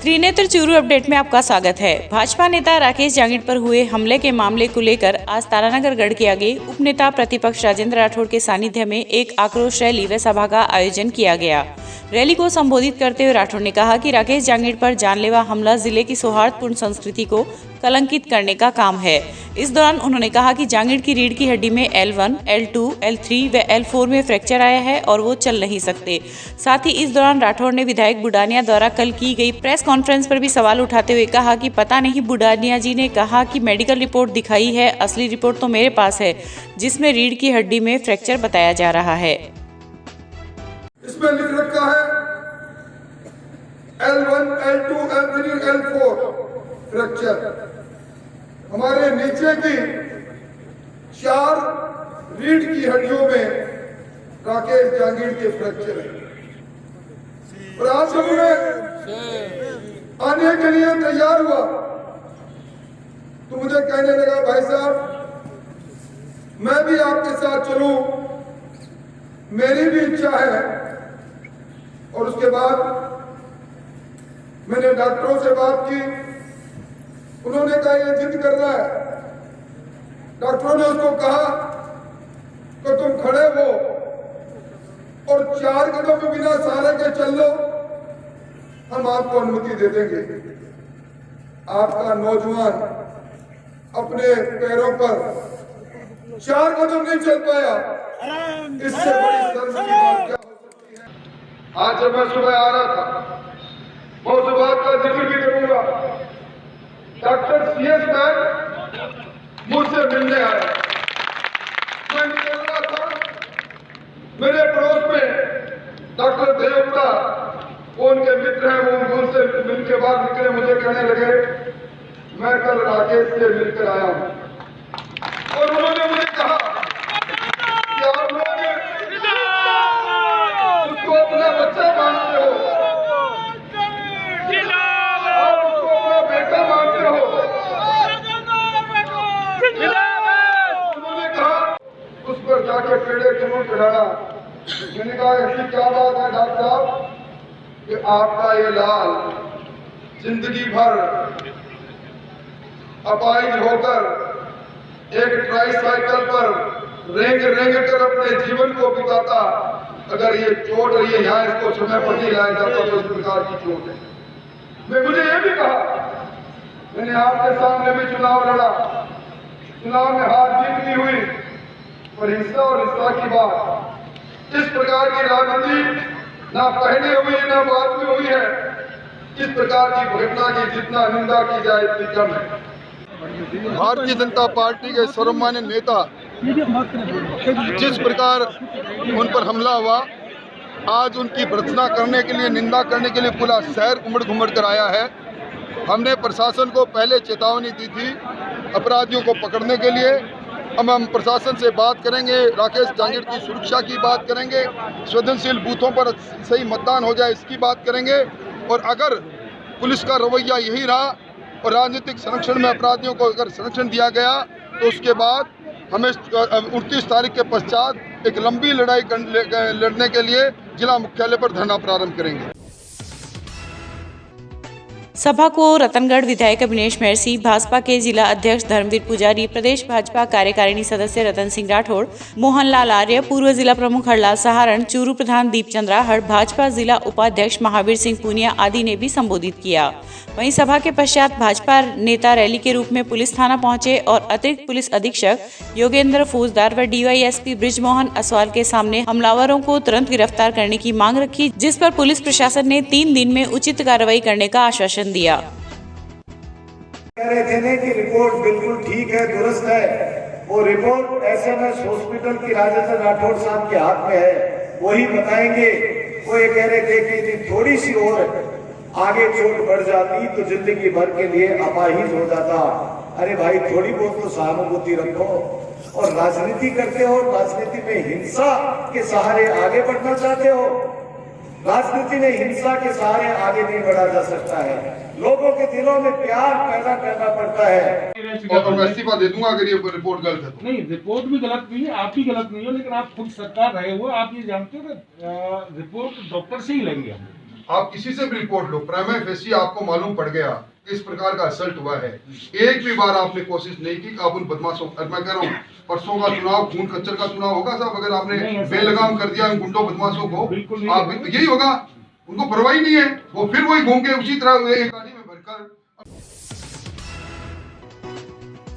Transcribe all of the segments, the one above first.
Trinetra Churu update में आपका स्वागत है। भाजपा नेता राकेश जांगिड़ पर हुए हमले के मामले को लेकर आज तारानगर गढ़ के आगे उपनेता प्रतिपक्ष राजेंद्र राठौड़ के सानिध्य में एक आक्रोश रैली व सभा का आयोजन किया गया। रैली को संबोधित करते हुए राठौड़ ने कहा कि राकेश जांगिड़ पर जानलेवा हमला जिले की सौहार्दपूर्ण संस्कृति को कलंकित करने का काम है। इस दौरान उन्होंने कहा कि जांगिड़ की रीढ़ की हड्डी में L1, L2, L3 व L4 में फ्रैक्चर आया है और वो चल नहीं सकते। साथ ही इस दौरान राठौड़ ने विधायक बुडानिया द्वारा कल की गई प्रेस कॉन्फ्रेंस पर भी सवाल उठाते हुए कहा कि पता नहीं बुडानिया जी ने कहा कि मेडिकल रिपोर्ट दिखाई है, असली रिपोर्ट तो मेरे पास है जिसमें रीढ़ की हड्डी में फ्रैक्चर बताया जा रहा है। इसमें लिख रखा है L1, L2, L3, L4 fracture. हमारे नीचे की 4 रीढ़ की हड्डियों में राकेश जांगिड़ के फ्रैक्चर है। और आज जब मैं आने के लिए तैयार हुआ तो मुझे कहने लगा, भाई साहब मैं भी आपके साथ चलूं, मेरी भी इच्छा है। और उसके बाद मैंने डॉक्टरों से बात की, उन्होंने कहा ये जिद कर रहा है। डॉक्टरों ने उसको कहा कि तुम खड़े हो और 4 कदम बिना सहारे के चल लो, हम आपको अनुमति दे देंगे। आपका नौजवान अपने पैरों पर 4 कदम नहीं चल पाया, इससे बड़ी शर्म की बात क्या हो सकती है। आज जब मैं सुबह आ रहा था, मैं उस बात का जिक्र भी करूंगा। डॉक्टर CS मैन मुझसे मिलने आए। मैं निकल रहा था, मेरे पड़ोस में डॉक्टर देवता, वो उनके मित्र हैं, वो उनसे मिलकर बाहर निकले, मुझे कहने लगे मैं कल राकेश से मिलकर आया हूं। और उन्होंने मुझे कहा कि आप लोग उसको अपना बच्चा मानते हो, आप उसको अपना बेटा मानते हो। उन्होंने कहा उस पर जाके पेड़े जरूर चढ़ाना। मैंने कहा ऐसी क्या बात है डॉक्टर साहब कि आपका ये लाल जिंदगी भर अपाहिज होकर एक ट्राईसाइकिल पर रेंग कर अपने जीवन को बिताता, अगर ये चोट रही है यहाँ इसको समय पर नहीं लाया जाता तो इस प्रकार की चोट है। मुझे ये भी कहा, मैंने आपके सामने भी चुनाव लड़ा, चुनाव में हार जीत भी हुई, पर हिस्सा और हिस्सा की बात, इस प्रकार की राजनीति ना पहले हुई ना बाद में हुई है। इस प्रकार की घटना की जितना निंदा की जाए इतनी कम है। भारतीय जनता पार्टी के सर्वमान्य नेता जिस प्रकार उन पर हमला हुआ, आज उनकी भर्त्सना करने के लिए, निंदा करने के लिए पूरा शहर उमड़ घुमड़ कर आया है। हमने प्रशासन को पहले चेतावनी दी थी अपराधियों को पकड़ने के लिए। अब हम प्रशासन से बात करेंगे, राकेश जांगिड़ की सुरक्षा की बात करेंगे, संवेदनशील बूथों पर सही मतदान हो जाए इसकी बात करेंगे। और अगर पुलिस का रवैया यही रहा और राजनीतिक संरक्षण में अपराधियों को अगर संरक्षण दिया गया तो उसके बाद हमें 29 तारीख के पश्चात एक लंबी लड़ाई लड़ने के लिए जिला मुख्यालय पर धरना प्रारंभ करेंगे। सभा को रतनगढ़ विधायक अभिनेश महर्षि, भाजपा के जिला अध्यक्ष धर्मवीर पुजारी, प्रदेश भाजपा कार्यकारिणी सदस्य रतन सिंह राठौड़, मोहनलाल आर्य, पूर्व जिला प्रमुख हरलाल सहारण, चूरू प्रधान दीपचंद राहड़, भाजपा जिला उपाध्यक्ष महावीर सिंह पूनिया आदि ने भी संबोधित किया। वहीं सभा के पश्चात भाजपा नेता रैली के रूप में पुलिस थाना पहुंचे और अतिरिक्त पुलिस अधीक्षक योगेंद्र फौजदार व DYSP ब्रिजमोहन असवाल के सामने हमलावरों को तुरंत गिरफ्तार करने की मांग रखी, जिस पर पुलिस प्रशासन ने 3 दिन में उचित कार्रवाई करने का आश्वासन दिया। कह रहे थे कि रिपोर्ट बिल्कुल ठीक है, दुरुस्त है। वो रिपोर्ट SMS हॉस्पिटल की राजेंद्र राठौड़ साहब के हाथ में है, वही बताएंगे। वो ये कह रहे थे कि थोड़ी सी और आगे चोट बढ़ जाती तो जिंदगी भर के लिए अपाहिज हो जाता। अरे भाई थोड़ी बहुत तो सहानुभूति रखो। और राजनीति करते हो, राजनीति में हिंसा के सहारे आगे बढ़ना चाहते हो। राजनीति में हिंसा के सहारे आगे नहीं बढ़ा जा सकता है। लोगों के दिलों में प्यार पैदा करना पड़ता है। और मैं इस्तीफा दे दूंगा अगर ये रिपोर्ट गलत है तो। नहीं, रिपोर्ट भी गलत नहीं है, आप भी गलत नहीं हो, लेकिन आप खुद सरकार रहे हो, आप ये जानते हो कि रिपोर्ट डॉक्टर से ही लेंगे हम। आप किसी से भी रिपोर्ट लो, प्राइमा फेसी आपको मालूम पड़ गया कि इस प्रकार का असल्ट हुआ है, एक भी बार आपने कोशिश नहीं की कि आप उन बदमाशों, मैं कह रहा हूँ परसों का चुनाव, खून खच्चर का चुनाव होगा साहब, अगर आपने बेलगाम कर दिया उन गुंडों बदमाशों को, आप यही होगा, उनको परवाह नहीं है, वो फिर वही घूम के उसी तरह एक गाड़ी में भरकर।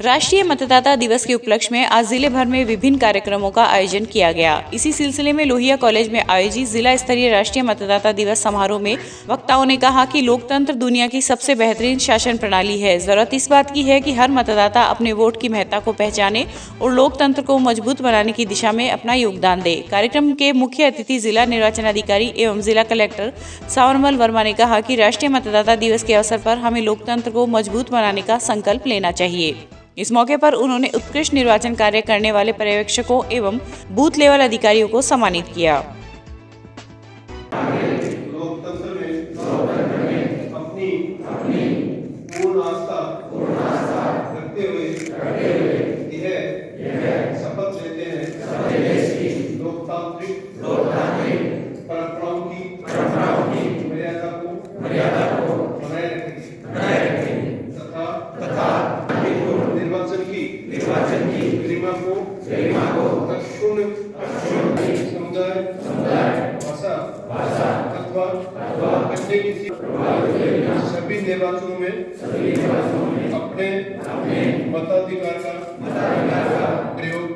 राष्ट्रीय मतदाता दिवस के उपलक्ष्य में आज जिले भर में विभिन्न कार्यक्रमों का आयोजन किया गया। इसी सिलसिले में लोहिया कॉलेज में आयोजित जिला स्तरीय राष्ट्रीय मतदाता दिवस समारोह में वक्ताओं ने कहा कि लोकतंत्र दुनिया की सबसे बेहतरीन शासन प्रणाली है। जरूरत इस बात की है कि हर मतदाता अपने वोट की महत्ता को पहचाने और लोकतंत्र को मजबूत बनाने की दिशा में अपना योगदान दे। कार्यक्रम के मुख्य अतिथि जिला निर्वाचन अधिकारी एवं जिला कलेक्टर सावरमल वर्मा ने कहा कि राष्ट्रीय मतदाता दिवस के अवसर पर हमें लोकतंत्र को मजबूत बनाने का संकल्प लेना चाहिए। इस मौके पर उन्होंने उत्कृष्ट निर्वाचन कार्य करने वाले पर्यवेक्षकों एवं बूथ लेवल अधिकारियों को सम्मानित किया। लोकतंत्र में अपनी पूर्ण आस्था रखते हुए यह शपथ लेते हैं कि लोकतांत्रिक परंपराओं की मर्यादा को बनाए रखेंगे तथा निर्वाचन की गरिमा को अक्षुण्ण समुदाय भाषा अथवा अन्य किसी सभी निर्वाचनों में अपने मताधिकार का प्रयोग।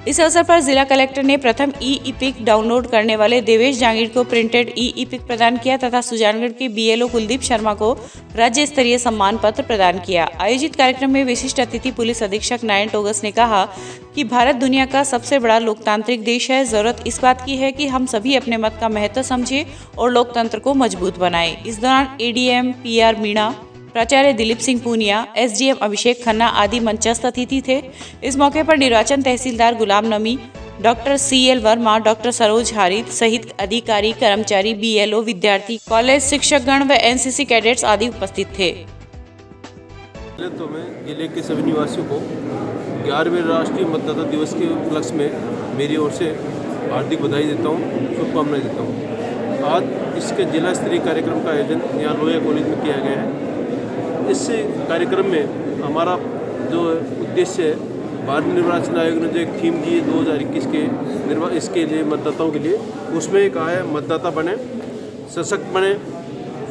इस अवसर पर जिला कलेक्टर ने प्रथम ई-इपिक डाउनलोड करने वाले देवेश जांगीड़ को प्रिंटेड ई-इपिक प्रदान किया तथा सुजानगढ़ के बीएलओ कुलदीप शर्मा को राज्य स्तरीय सम्मान पत्र प्रदान किया। आयोजित कार्यक्रम में विशिष्ट अतिथि पुलिस अधीक्षक नारायण टोगस ने कहा कि भारत दुनिया का सबसे बड़ा लोकतांत्रिक देश है। जरूरत इस बात की है कि हम सभी अपने मत का महत्व समझें और लोकतंत्र को मजबूत बनाएं। इस दौरान एडीएम पीआर मीणा, प्राचार्य दिलीप सिंह पूनिया, एसडीएम अभिषेक खन्ना आदि मंचस्थ अतिथि थे। इस मौके पर निर्वाचन तहसीलदार Ghulam Nami, doctor CL Verma, doctor Saroj Harit सहित अधिकारी, कर्मचारी, बीएलओ, विद्यार्थी, कॉलेज शिक्षकगण व एनसीसी कैडेट्स आदि उपस्थित थे। तो मैं जिले के सभी निवासियों को 11वें राष्ट्रीय मतदाता दिवस के उपलक्ष्य में मेरी ओर से हार्दिक बधाई देता हूँ, शुभकामनाएं देता हूँ। आज इसके जिला स्तरीय कार्यक्रम का आयोजन यहाँ लोहिया कॉलेज में किया गया है। इस कार्यक्रम में हमारा जो उद्देश्य है, भारत निर्वाचन आयोग ने जो एक थीम दी है 2021 के इसके लिए मतदाताओं के लिए, उसमें कहा है मतदाता बने, सशक्त बने,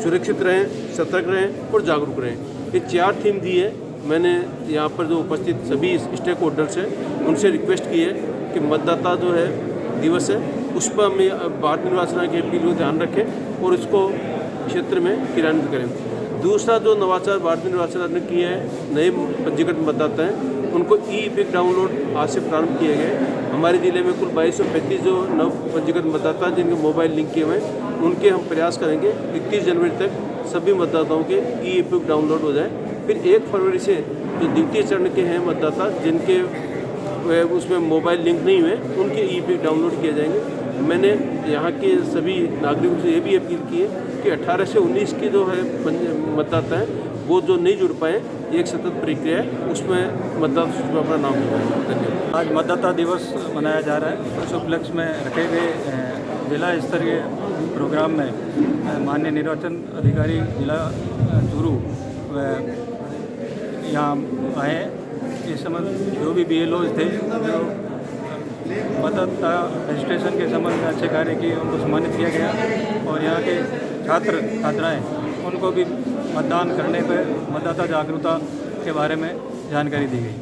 सुरक्षित रहें, सतर्क रहें और जागरूक रहें। ये 4 थीम दी है। मैंने यहाँ पर जो उपस्थित सभी स्टेक होल्डर्स हैं उनसे रिक्वेस्ट की है कि मतदाता जो है दिवस है उस पर हम भारत निर्वाचन आयोग की अपील को ध्यान रखें और इसको क्षेत्र में क्रियान्वित करें। दूसरा जो नवाचार भारत निर्वाचन आयोग ने किया है, नए पंजीकृत मतदाता हैं उनको ई-इपिक डाउनलोड आज से प्रारंभ किए गए। हमारे जिले में कुल 2235 जो नव पंजीकृत मतदाता जिनके मोबाइल लिंक किए हुए हैं उनके हम प्रयास करेंगे 31 जनवरी तक सभी मतदाताओं के ई-इपिक डाउनलोड हो जाए। फिर 1 फरवरी से जो द्वितीय चरण के हैं मतदाता जिनके उसमें मोबाइल लिंक नहीं हुए उनके ई-इपिक डाउनलोड किए जाएंगे। मैंने यहाँ के सभी नागरिकों से ये भी अपील की है कि 18 से 19 के जो है मतदाता हैं वो जो नहीं जुड़ पाए, एक सतत प्रक्रिया है, उसमें मतदाता सूची में अपना नाम जुड़वाएं। धन्यवाद। आज मतदाता दिवस मनाया जा रहा है। इस उपलक्ष्य में रखे गए जिला स्तरीय प्रोग्राम में माननीय निर्वाचन अधिकारी जिला चूरू व यहाँ आए। इस संबंध जो भी BLOs थे जो मतदाता रजिस्ट्रेशन के संबंध में अच्छे कार्य किए उनको सम्मानित किया गया और यहाँ के छात्र छात्राएँ उनको भी मतदान करने पर मतदाता जागरूकता के बारे में जानकारी दी गई।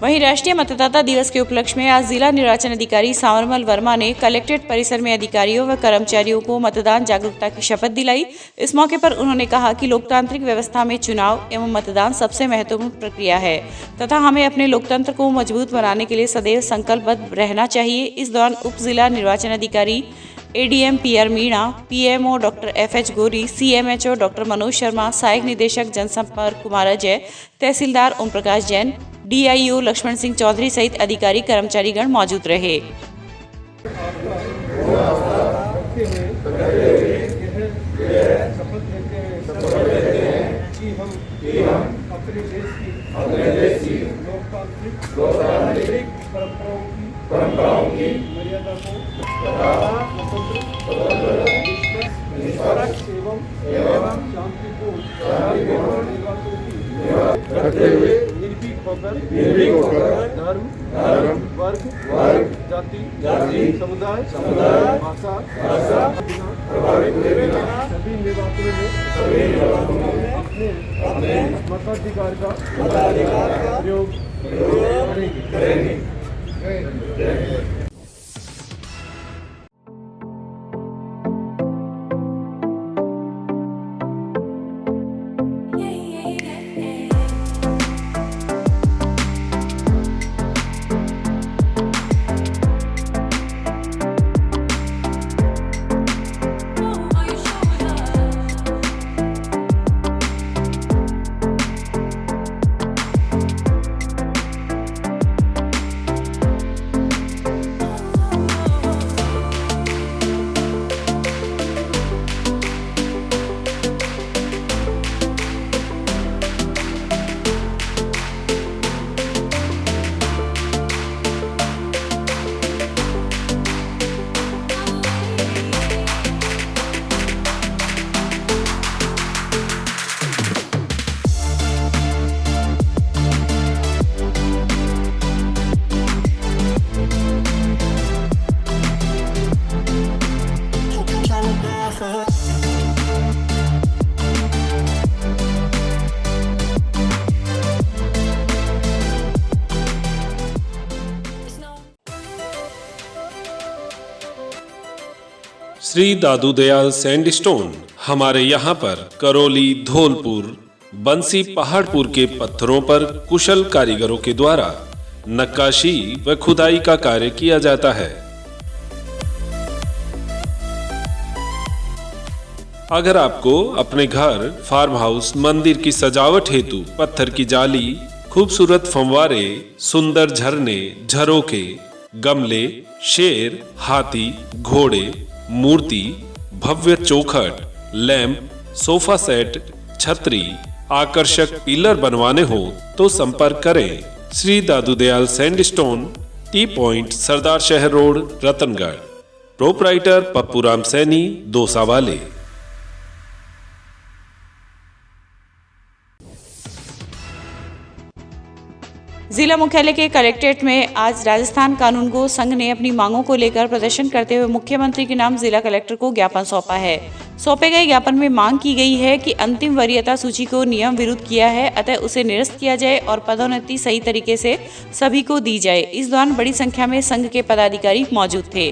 वहीं राष्ट्रीय मतदाता दिवस के उपलक्ष्य में आज जिला निर्वाचन अधिकारी सावरमल वर्मा ने कलेक्ट्रेट परिसर में अधिकारियों व कर्मचारियों को मतदान जागरूकता की शपथ दिलाई। इस मौके पर उन्होंने कहा कि लोकतांत्रिक व्यवस्था में चुनाव एवं मतदान सबसे महत्वपूर्ण प्रक्रिया है तथा हमें अपने लोकतंत्र को मजबूत बनाने के लिए सदैव संकल्पबद्ध रहना चाहिए। इस दौरान उप जिला निर्वाचन अधिकारी ADM PR Meena, PMO doctor FH गोरी, CMHO डॉक्टर मनोज शर्मा, सहायक निदेशक जनसंपर्क कुमार अजय, तहसीलदार ओम प्रकाश जैन, DIO लक्ष्मण सिंह चौधरी सहित अधिकारी कर्मचारीगण मौजूद रहे। अपने देश की लोकतांत्रिक परंपराओं की मर्यादा को निष्पक्ष एवं शांतिपूर्ण रखते हुए निर्भीक होकर धर्म वर्ग जाति समुदाय भाषा प्रभावित हुए बिना सभी निर्वाचनों में अपने मताधिकार का प्रयोग करेंगे। श्री दादू दयाल सैंडस्टोन हमारे यहाँ पर करौली, धौलपुर, बंसी, पहाड़पुर के पत्थरों पर कुशल कारीगरों के द्वारा नक्काशी व खुदाई का कार्य किया जाता है। अगर आपको अपने घर, फार्म हाउस, मंदिर की सजावट हेतु पत्थर की जाली, खूबसूरत फंवारे, सुंदर झरने, झरोखे, गमले, शेर, हाथी, घोड़े, मूर्ति, भव्य चौखट, लैंप, सोफा सेट, छतरी, आकर्षक पिलर बनवाने हो तो संपर्क करें श्री दादू दयाल सैंडस्टोन, टी पॉइंट, सरदार शहर रोड, रतनगढ़। प्रोपराइटर पप्पू राम सैनी, दोसा वाले। जिला मुख्यालय के कलेक्ट्रेट में आज राजस्थान कानून गो संघ ने अपनी मांगों को लेकर प्रदर्शन करते हुए मुख्यमंत्री के नाम जिला कलेक्टर को ज्ञापन सौंपा है। सौंपे गए ज्ञापन में मांग की गई है कि अंतिम वरीयता सूची को नियम विरुद्ध किया है, अतः उसे निरस्त किया जाए और पदोन्नति सही तरीके से सभी को दी जाए। इस दौरान बड़ी संख्या में संघ के पदाधिकारी मौजूद थे।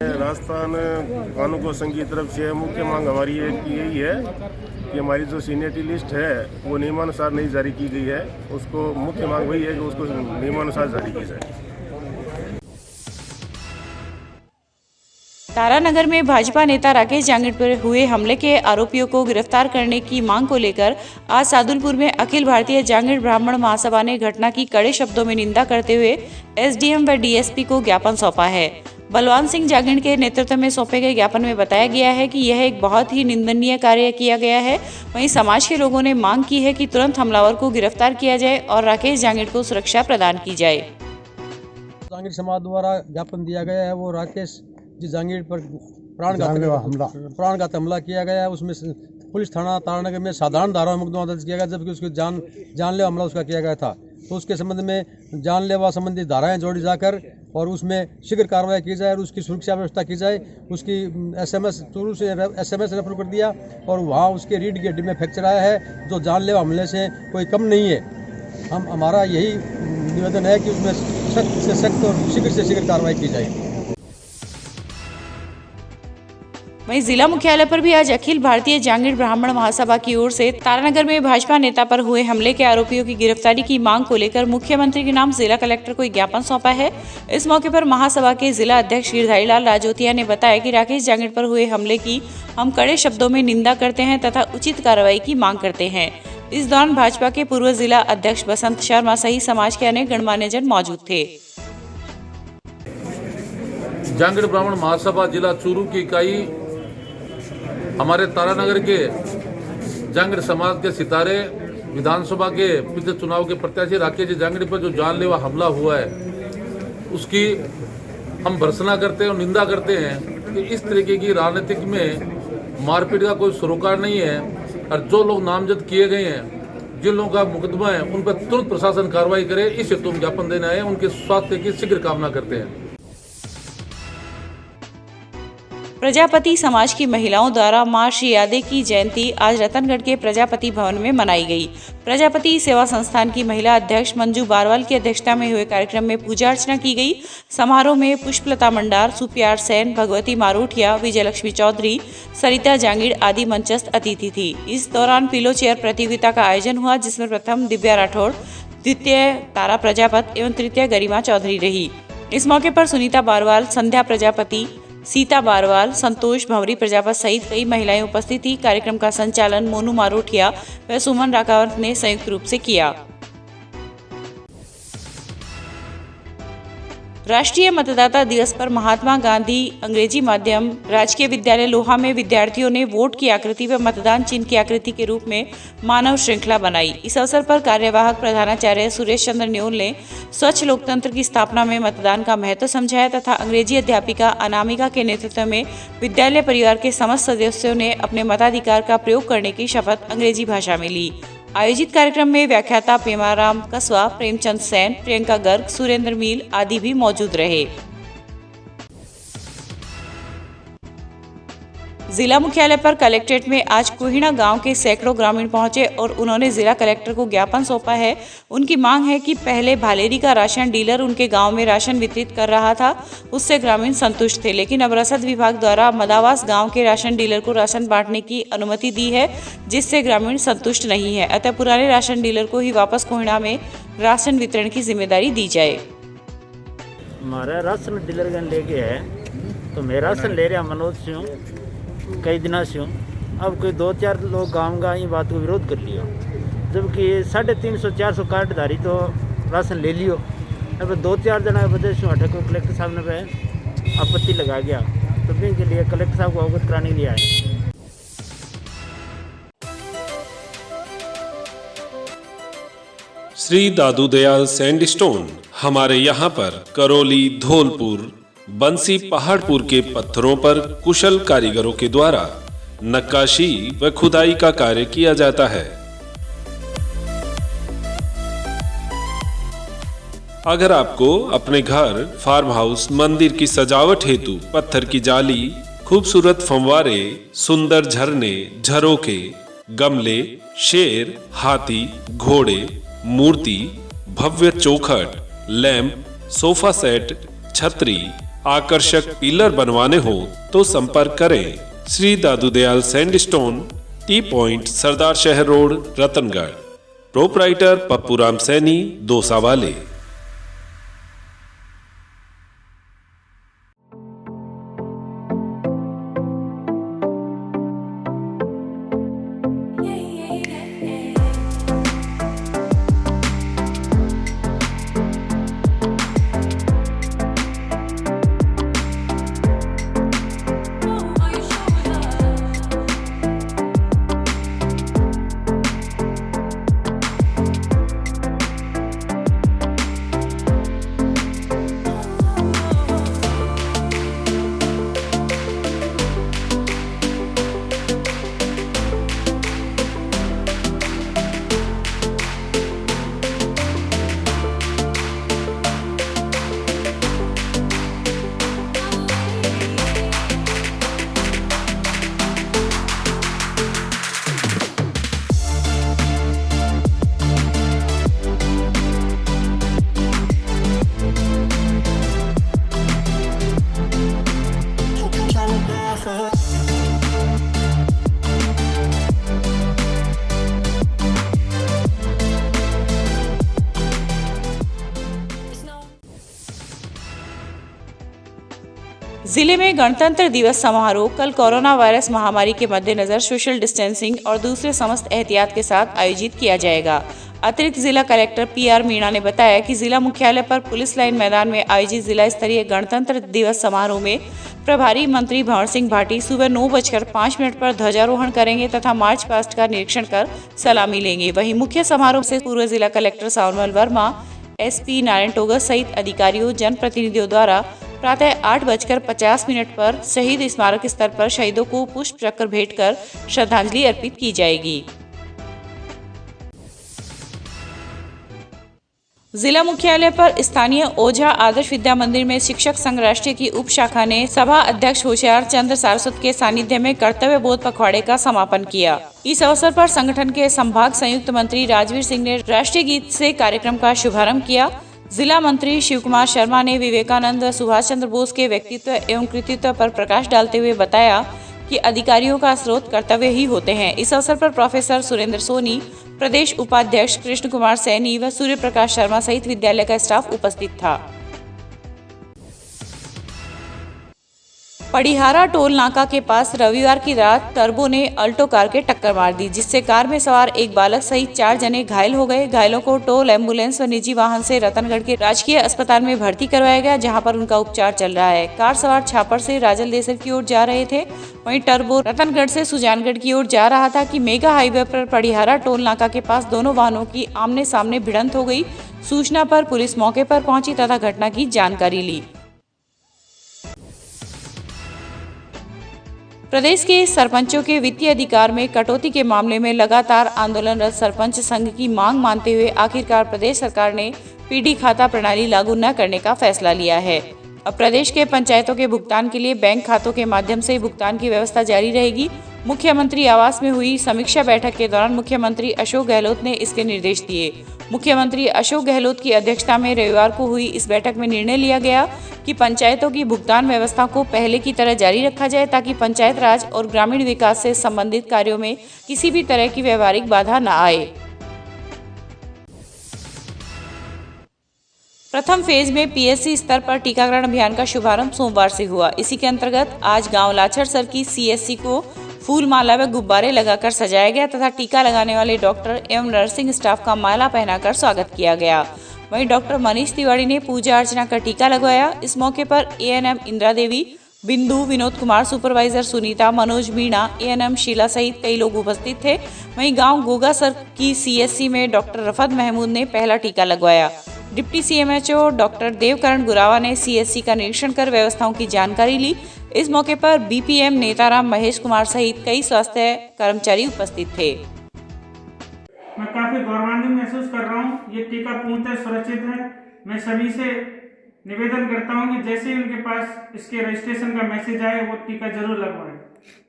राजस्थान कानून को संघ की तरफ से मुख्य मांग हमारी यही है कि हमारी जो सीनियरिटी लिस्ट है वो नियमानुसार नहीं जारी की गई है। उसको मुख्य मांग वही है कि उसको नियमानुसार जारी की जाए। तारानगर में भाजपा नेता राकेश जांगिड़ पर हुए हमले के आरोपियों को गिरफ्तार करने की मांग को लेकर आज सादुलपुर में अखिल भारतीय जांगिड़ ब्राह्मण महासभा ने घटना की कड़े शब्दों में निंदा करते हुए एसडीएम व डीएसपी को ज्ञापन सौंपा है। बलवान सिंह जांगिड़ के नेतृत्व में सौंपे गए ज्ञापन में बताया गया है कि यह एक बहुत ही निंदनीय कार्य किया गया है। वहीं समाज के लोगों ने मांग की है कि तुरंत हमलावर को गिरफ्तार किया जाए और राकेश जांगिड़ को सुरक्षा प्रदान की जाए। जांगिड़ समाज द्वारा ज्ञापन दिया गया है, वो राकेश जी जांगिड़ पर प्राणघात हमला किया गया है। उसमें पुलिस थाना तारानगर में साधारण धारा में मुकदमा दर्ज किया गया, जबकि उसको जानलेवा हमला उसका किया गया था। तो उसके संबंध में जानलेवा संबंधी धाराएं जोड़ी जाकर और उसमें शीघ्र कार्रवाई की जाए और उसकी सुरक्षा व्यवस्था की जाए। उसकी एसएमएस शुरू से एसएमएस रेफर कर दिया और वहाँ उसके रीढ़ की हड्डी में फ्रैक्चर आया है, जो जानलेवा हमले से कोई कम नहीं है। हमारा यही निवेदन है कि उसमें सख्त से सख्त और शीघ्र से शीघ्र कार्रवाई की जाए। वहीं जिला मुख्यालय पर भी आज अखिल भारतीय जांगिड़ ब्राह्मण महासभा की ओर से तारानगर में भाजपा नेता पर हुए हमले के आरोपियों की गिरफ्तारी की मांग को लेकर मुख्यमंत्री के नाम जिला कलेक्टर को ज्ञापन सौंपा है। इस मौके पर महासभा के जिला अध्यक्ष गिरधारी लाल राजोतिया ने बताया कि राकेश जांगिड़ पर हुए हमले की हम कड़े शब्दों में निंदा करते हैं तथा उचित कार्रवाई की मांग करते हैं। इस दौरान भाजपा के पूर्व जिला अध्यक्ष बसंत शर्मा सहित समाज के अनेक गणमान्य जन मौजूद थे। जांगिड़ ब्राह्मण महासभा जिला चूरू की इकाई हमारे तारानगर के जांगिड़ समाज के सितारे विधानसभा के पिछले चुनाव के प्रत्याशी राकेश जांगिड़ पर जो जानलेवा हमला हुआ है, उसकी हम भर्त्सना करते हैं और निंदा करते हैं कि इस तरीके की राजनीतिक में मारपीट का कोई सरोकार नहीं है। और जो लोग नामजद किए गए हैं, जिन लोगों का मुकदमा है, उन पर तुरंत प्रशासन कार्रवाई करे, इस हेतु हम ज्ञापन देने आए। उनके स्वास्थ्य की शीघ्र कामना करते हैं। प्रजापति समाज की महिलाओं द्वारा मां श्री यादे की जयंती आज रतनगढ़ के प्रजापति भवन में मनाई गई। प्रजापति सेवा संस्थान की महिला अध्यक्ष मंजू बारवाल की अध्यक्षता में हुए कार्यक्रम में पूजा अर्चना की गई। समारोह में पुष्पलता मंडार, सुप्यार सेन, भगवती मारूठिया, विजयलक्ष्मी चौधरी, सरिता जांगीड़ आदि मंचस्थ अतिथि थी। इस दौरान पिलो चेयर प्रतियोगिता का आयोजन हुआ, जिसमें प्रथम दिव्या राठौड़, द्वितीय तारा प्रजापति एवं तृतीय गरिमा चौधरी रही। इस मौके पर सुनीता बारवाल, संध्या प्रजापति, सीता बारवाल, संतोष भंवरी प्रजापति सहित कई महिलाएं उपस्थित थी। कार्यक्रम का संचालन मोनू मारूठिया व सुमन राकावत ने संयुक्त रूप से किया। राष्ट्रीय मतदाता दिवस पर महात्मा गांधी अंग्रेजी माध्यम राजकीय विद्यालय लोहा में विद्यार्थियों ने वोट की आकृति व मतदान चिन्ह की आकृति के रूप में मानव श्रृंखला बनाई। इस अवसर पर कार्यवाहक प्रधानाचार्य सुरेश चंद्र न्योल ने स्वच्छ लोकतंत्र की स्थापना में मतदान का महत्व समझाया तथा अंग्रेजी अध्यापिका अनामिका के नेतृत्व में विद्यालय परिवार के समस्त सदस्यों ने अपने मताधिकार का प्रयोग करने की शपथ अंग्रेजी भाषा में ली। आयोजित कार्यक्रम में व्याख्याता पेमाराम कसवा, प्रेमचंद सेन, प्रियंका गर्ग, सुरेंद्र मील आदि भी मौजूद रहे। जिला मुख्यालय पर कलेक्ट्रेट में आज कोहिना गांव के सैकड़ों ग्रामीण पहुंचे और उन्होंने जिला कलेक्टर को ज्ञापन सौंपा है। उनकी मांग है कि पहले भालेरी का राशन डीलर उनके गांव में राशन वितरित कर रहा था, उससे ग्रामीण संतुष्ट थे, लेकिन अब रसद विभाग द्वारा मदावास गांव के राशन डीलर को राशन बांटने की अनुमति दी है, जिससे ग्रामीण संतुष्ट नहीं है। अतः पुराने राशन डीलर को ही वापस कोहिना में राशन वितरण की जिम्मेदारी दी जाए। हमारा राशन डीलर लेके है तो मैं राशन ले रहा मनोज से हूँ, कई दिनों से हूँ। अब कोई 2-4 लोग गाँव का ये बात को विरोध कर लियो, जबकि 350-400 कार्डधारी तो राशन ले लियो। अब 2-4 जना वजह से हटे को कलेक्टर साहब ने पे आपत्ति लगा गया, तो भी के लिए कलेक्टर साहब को अवगत कराने के लिए आए। श्री दादू दयाल सैंडस्टोन हमारे यहाँ पर करौली, धौलपुर, बंसी, पहाड़पुर के पत्थरों पर कुशल कारीगरों के द्वारा नक्काशी व खुदाई का कार्य किया जाता है। अगर आपको अपने घर, फार्म हाउस, मंदिर की सजावट हेतु पत्थर की जाली, खूबसूरत फंवारे, सुंदर झरने, झरोके, गमले, शेर, हाथी, घोड़े, मूर्ति, भव्य चौखट, लैंप, सोफा सेट, छतरी, आकर्षक पिलर बनवाने हो तो संपर्क करें श्री दादू दयाल सैंडस्टोन, टी पॉइंट, सरदार शहर रोड, रतनगढ़। प्रोपराइटर पप्पूराम सैनी, दोसा वाले। जिले में गणतंत्र दिवस समारोह कल कोरोना वायरस महामारी के मद्देनजर सोशल डिस्टेंसिंग और दूसरे समस्त एहतियात के साथ आयोजित किया जाएगा। अतिरिक्त जिला कलेक्टर PR मीणा ने बताया कि जिला मुख्यालय पर पुलिस लाइन मैदान में आयोजित जिला स्तरीय गणतंत्र दिवस समारोह में प्रभारी मंत्री भंवर सिंह भाटी सुबह 9:05 पर ध्वजारोहण करेंगे तथा मार्च पास्ट का निरीक्षण कर सलामी लेंगे। वहीं मुख्य समारोह से पूर्व जिला कलेक्टर सावनमल वर्मा, एसपी नारायण टोगर सहित अधिकारियों जनप्रतिनिधियों द्वारा प्रातः 8:50 पर शहीद स्मारक स्थल पर शहीदों को पुष्प चक्र भेंट कर श्रद्धांजलि अर्पित की जाएगी। जिला मुख्यालय पर स्थानीय ओझा आदर्श विद्या मंदिर में शिक्षक संघ राष्ट्रीय की उप शाखा ने सभा अध्यक्ष होशियार चंद्र सारस्वत के सानिध्य में कर्तव्य बोध पखवाड़े का समापन किया। इस अवसर पर संगठन के संभाग संयुक्त मंत्री राजवीर सिंह ने राष्ट्रीय गीत से कार्यक्रम का शुभारंभ किया। जिला मंत्री शिव कुमार शर्मा ने विवेकानंद व सुभाष चंद्र बोस के व्यक्तित्व एवं कृतित्व पर प्रकाश डालते हुए बताया कि अधिकारियों का स्रोत कर्तव्य ही होते हैं। इस अवसर पर प्रोफेसर सुरेंद्र सोनी, प्रदेश उपाध्यक्ष कृष्ण कुमार सैनी व सूर्य प्रकाश शर्मा सहित विद्यालय का स्टाफ उपस्थित था। पड़िहारा टोल नाका के पास रविवार की रात टर्बो ने अल्टो कार के टक्कर मार दी, जिससे कार में सवार एक बालक सहित 4 जने घायल हो गए। घायलों को टोल एम्बुलेंस व निजी वाहन से रतनगढ़ के राजकीय अस्पताल में भर्ती करवाया गया, जहां पर उनका उपचार चल रहा है। कार सवार छापर से राजल देसर की ओर जा रहे थे। वहीं टर्बो रतनगढ़ से सुजानगढ़ की ओर जा रहा था कि मेगा हाईवे पर पड़िहारा टोल नाका के पास दोनों वाहनों की आमने सामने भिड़ंत हो गई। सूचना पर पुलिस मौके पर पहुंची तथा घटना की जानकारी ली। प्रदेश के सरपंचों के वित्तीय अधिकार में कटौती के मामले में लगातार आंदोलनरत सरपंच संघ की मांग मानते हुए आखिरकार प्रदेश सरकार ने पीडी खाता प्रणाली लागू न करने का फैसला लिया है। अब प्रदेश के पंचायतों के भुगतान के लिए बैंक खातों के माध्यम से भुगतान की व्यवस्था जारी रहेगी। मुख्यमंत्री आवास में हुई समीक्षा बैठक के दौरान मुख्यमंत्री अशोक गहलोत ने इसके निर्देश दिए। मुख्यमंत्री अशोक गहलोत की अध्यक्षता में रविवार को हुई इस बैठक में निर्णय लिया गया कि पंचायतों की भुगतान व्यवस्था को पहले की तरह जारी रखा जाए, ताकि पंचायत राज और ग्रामीण विकास से संबंधित कार्यों में किसी भी तरह की व्यवहारिक बाधा न आए। प्रथम फेज में पीएससी स्तर पर टीकाकरण अभियान का शुभारंभ सोमवार से हुआ। इसी के अंतर्गत आज गांव लाछड़सर की सीएससी को फूल माला व गुब्बारे लगाकर सजाया गया तथा टीका लगाने वाले डॉक्टर एवं नर्सिंग स्टाफ का माला पहनाकर स्वागत किया गया। वहीं डॉक्टर मनीष तिवारी ने पूजा अर्चना कर टीका लगवाया। इस मौके पर एएनएम इंदिरा देवी, बिंदु, विनोद कुमार, सुपरवाइजर सुनीता, मनोज मीणा, एएनएम शीला सहित कई लोग उपस्थित थे। वहीं गांव गोगासर की सीएससी में डॉक्टर रफत महमूद ने पहला टीका लगवाया। Deputy CMHO doctor Devkaran Gurava ने सीएससी का निरीक्षण कर व्यवस्थाओं की जानकारी ली। इस मौके पर बीपीएम नेताराम महेश कुमार सहित कई स्वास्थ्य कर्मचारी उपस्थित थे। मैं काफी गौरवान्वित महसूस कर रहा हूँ। ये टीका पूर्णतः सुरक्षित है। मैं सभी से निवेदन करता हूँ कि जैसे ही उनके पास इसके रजिस्ट्रेशन का मैसेज आए वो टीका जरूर लगवाएं।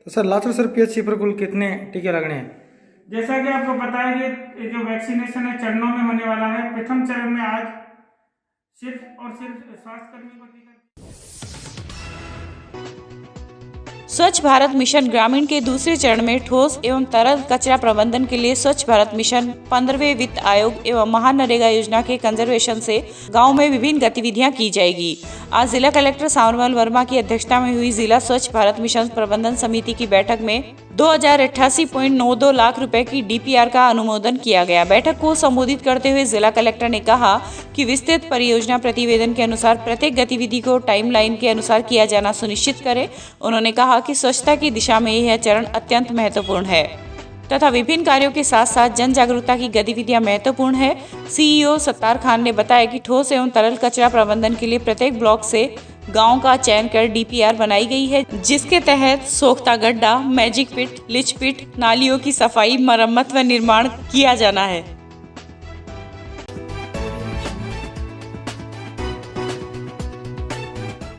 तो सर लाछड़सर पीएचसी पर कुल कितने टीके लगने हैं? जैसा कि आपको पता है कि जो वैक्सीनेशन है चरणों में होने वाला है। प्रथम चरण में आज सिर्फ और सिर्फ स्वास्थ्यकर्मियों को टीका। स्वच्छ भारत मिशन ग्रामीण के दूसरे चरण में ठोस एवं तरल कचरा प्रबंधन के लिए स्वच्छ भारत मिशन 15वें वित्त आयोग एवं महानरेगा योजना के कंजर्वेशन से गांव में विभिन्न गतिविधियां की जाएगी। आज जिला कलेक्टर सांवरमल वर्मा की अध्यक्षता में हुई जिला स्वच्छ भारत मिशन प्रबंधन समिति की बैठक में 2088.92 लाख रुपए की डीपीआर का अनुमोदन किया गया। बैठक को संबोधित करते हुए जिला कलेक्टर ने कहा कि विस्तृत परियोजना प्रतिवेदन के अनुसार प्रत्येक गतिविधि को टाइमलाइन के अनुसार किया जाना सुनिश्चित करें। उन्होंने कहा कि स्वच्छता की दिशा में यह चरण अत्यंत महत्वपूर्ण है तथा विभिन्न कार्यों के साथ साथ जन जागरूकता की गतिविधियां महत्वपूर्ण है। सीईओ सत्तार खान ने बताया कि ठोस एवं तरल कचरा प्रबंधन के लिए प्रत्येक ब्लॉक से गांव का चयन कर डीपीआर बनाई गई है, जिसके तहत सोख्ता गड्ढा, मैजिक पिट, लिच पिट, नालियों की सफाई, मरम्मत व निर्माण किया जाना है।